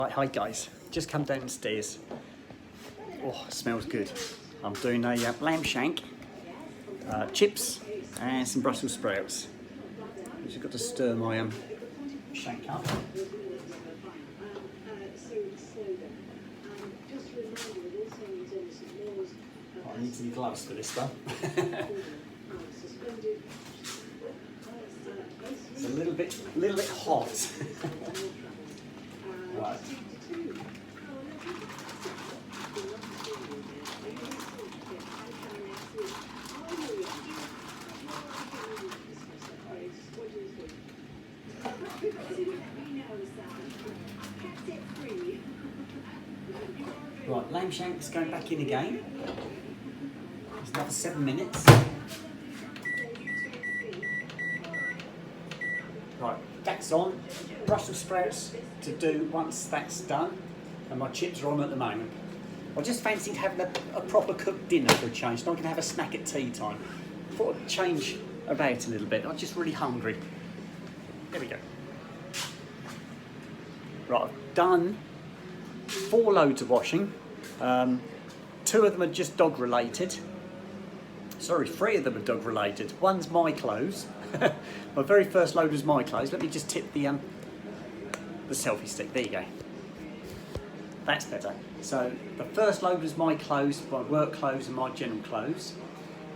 Right, hi guys, just come downstairs. Oh, it smells good. I'm doing a lamb shank, chips and some Brussels sprouts. I've just got to stir my shank up. I need some gloves for this one. It's a little bit hot. Right. Right, lamb shank's going back in again. It's another 7 minutes. Right, that's on. Brussels sprouts to do once that's done, and my chips are on at the moment. I just fancied having a proper cooked dinner for a change. Not going to have a snack at tea time. Thought I'd change about a little bit. I'm just really hungry. There we go. Right, I've done 4 loads of washing. 2 of them are just dog related. Sorry, 3 of them are dog related. One's my clothes. My very first load was my clothes. Let me just tip the selfie stick. There you go. That's better. So the first load was my clothes, my work clothes and my general clothes.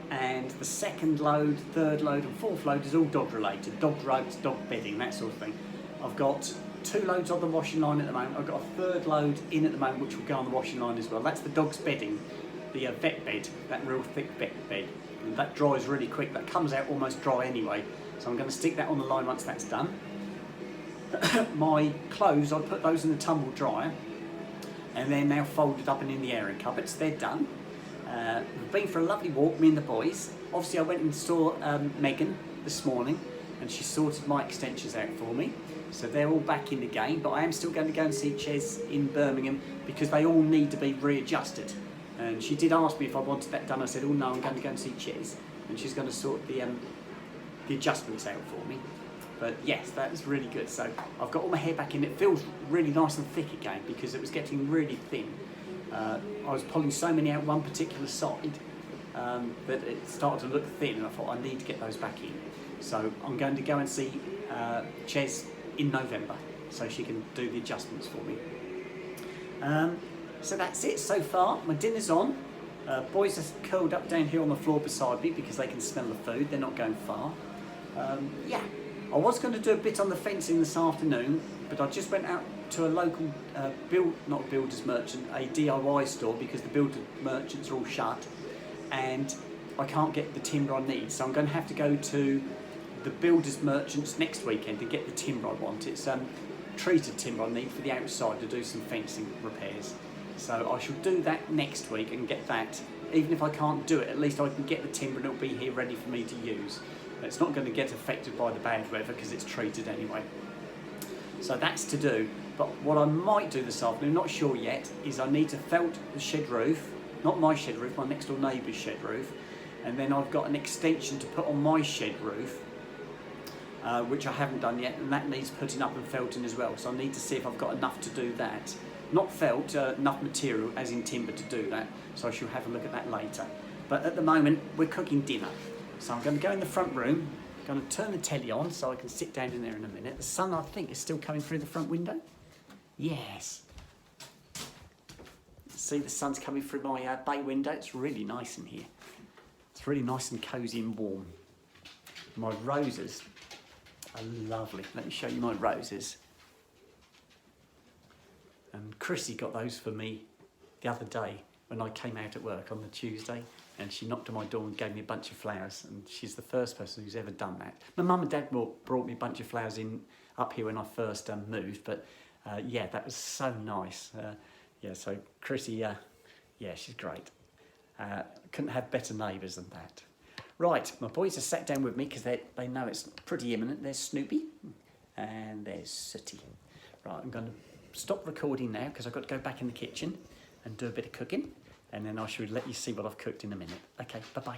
And the second load, third load and fourth load is all dog related. Dog rugs, dog bedding, that sort of thing. I've got 2 loads on the washing line at the moment. I've got a 3rd load in at the moment which will go on the washing line as well. That's the dog's bedding, the vet bed, that real thick vet bed. And that dries really quick. That comes out almost dry anyway. So I'm going to stick that on the line once that's done. My clothes, I put those in the tumble dryer and they're now folded up and in the airing cupboards. They're done. We've been for a lovely walk, me and the boys. Obviously I went and saw Megan this morning and she sorted my extensions out for me. So they're all back in the game, but I am still going to go and see Ches in Birmingham because they all need to be readjusted. And she did ask me if I wanted that done. I said, oh no, I'm going to go and see Ches. And she's going to sort the adjustments out for me. But yes, that was really good. So I've got all my hair back in. It feels really nice and thick again because it was getting really thin. I was pulling so many out one particular side that it started to look thin, and I thought I need to get those back in. So I'm going to go and see Ches in November so she can do the adjustments for me. So that's it so far. My dinner's on. Boys are curled up down here on the floor beside me because they can smell the food. They're not going far. Yeah, I was going to do a bit on the fencing this afternoon, but I just went out to a local not builder's merchant, a DIY store because the builder merchants are all shut and I can't get the timber I need. So I'm going to have to go to the builder's merchants next weekend to get the timber I want. It's treated timber I need for the outside to do some fencing repairs. So I shall do that next week and get that. Even if I can't do it, at least I can get the timber and it'll be here ready for me to use. It's not going to get affected by the bad weather because it's treated anyway. So that's to do. But what I might do this afternoon, not sure yet, is I need to felt the shed roof. Not my shed roof, my next door neighbour's shed roof. And then I've got an extension to put on my shed roof, which I haven't done yet, and that needs putting up and felting as well. So I need to see if I've got enough to do that. Not felt, enough material, as in timber, to do that. So I shall have a look at that later. But at the moment, we're cooking dinner. So I'm going to go in the front room, going to turn the telly on so I can sit down in there in a minute. The sun, I think, is still coming through the front window. Yes. See, the sun's coming through my bay window. It's really nice in here. It's really nice and cosy and warm. My roses are lovely. Let me show you my roses. And Chrissy got those for me the other day when I came out at work on the Tuesday, and she knocked on my door and gave me a bunch of flowers, and she's the first person who's ever done that. My mum and dad brought me a bunch of flowers in up here when I first moved, but yeah, that was so nice. Yeah, so Chrissy, yeah, she's great. Couldn't have better neighbours than that. Right, my boys are sat down with me because they know it's pretty imminent. There's Snoopy and there's Sooty. Right, I'm going to stop recording now because I've got to go back in the kitchen and do a bit of cooking, and then I should let you see what I've cooked in a minute. Okay, bye-bye.